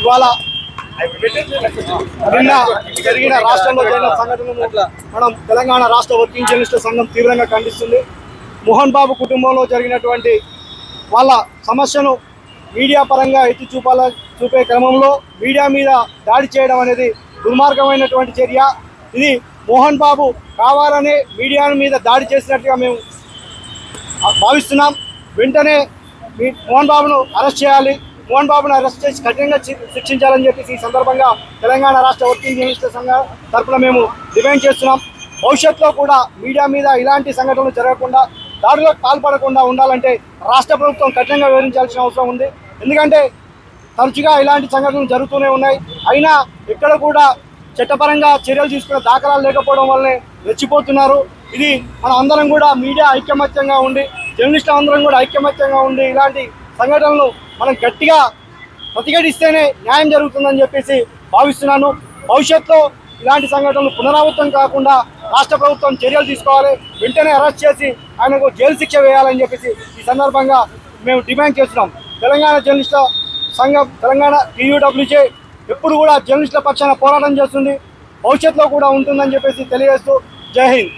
ఇవాళ నిన్న జరిగిన రాష్ట్రంలో జరిగిన సంఘటనలు మనం తెలంగాణ రాష్ట్ర వర్కింగ్ జర్నలిస్టుల సంఘం తీవ్రంగా ఖండిస్తుంది. మోహన్ బాబు కుటుంబంలో జరిగినటువంటి వాళ్ళ సమస్యను మీడియా పరంగా ఎత్తి చూపే క్రమంలో మీడియా మీద దాడి చేయడం అనేది దుర్మార్గమైనటువంటి చర్య. ఇది మోహన్ బాబు కావాలనే మీడియా మీద దాడి చేసినట్టుగా మేము భావిస్తున్నాం. వెంటనే మోహన్ బాబును అరెస్ట్ చేయాలి, మోహన్ బాబును అరెస్ట్ చేసి కఠినంగా శిక్షించాలని చెప్పేసి ఈ సందర్భంగా తెలంగాణ రాష్ట్ర వర్కింగ్ జర్నలిస్టుల సంఘం తరఫున మేము డిమాండ్ చేస్తున్నాం. భవిష్యత్తులో కూడా మీడియా మీద ఇలాంటి సంఘటనలు జరగకుండా, దాడులకు పాల్పడకుండా ఉండాలంటే రాష్ట్ర ప్రభుత్వం కఠినంగా వివరించాల్సిన అవసరం ఉంది. ఎందుకంటే తరచుగా ఇలాంటి సంఘటనలు జరుగుతూనే ఉన్నాయి. అయినా ఎక్కడ కూడా చట్టపరంగా చర్యలు తీసుకునే దాఖలాలు లేకపోవడం వల్లనే రెచ్చిపోతున్నారు. ఇది మన అందరం కూడా మీడియా ఐకమత్యంగా ఉండి, జర్నలిస్టులు అందరం కూడా ఐకమత్యంగా ఉండి ఇలాంటి సంఘటనలు మనం గట్టిగా ప్రతిఘటిస్తేనే న్యాయం జరుగుతుందని చెప్పేసి భావిస్తున్నాను. భవిష్యత్తులో ఇలాంటి సంఘటనలు పునరావృతం కాకుండా రాష్ట్ర ప్రభుత్వం చర్యలు తీసుకోవాలి, వెంటనే అరెస్ట్ చేసి ఆయనకు జైలు శిక్ష వేయాలని చెప్పేసి ఈ సందర్భంగా మేము డిమాండ్ చేస్తున్నాం. తెలంగాణ జర్నలిస్టుల సంఘం, తెలంగాణ TUWJ ఎప్పుడు కూడా జర్నలిస్టుల పక్షాన పోరాటం చేస్తుంది, భవిష్యత్తులో కూడా ఉంటుందని చెప్పేసి తెలియజేస్తూ జై హింద్.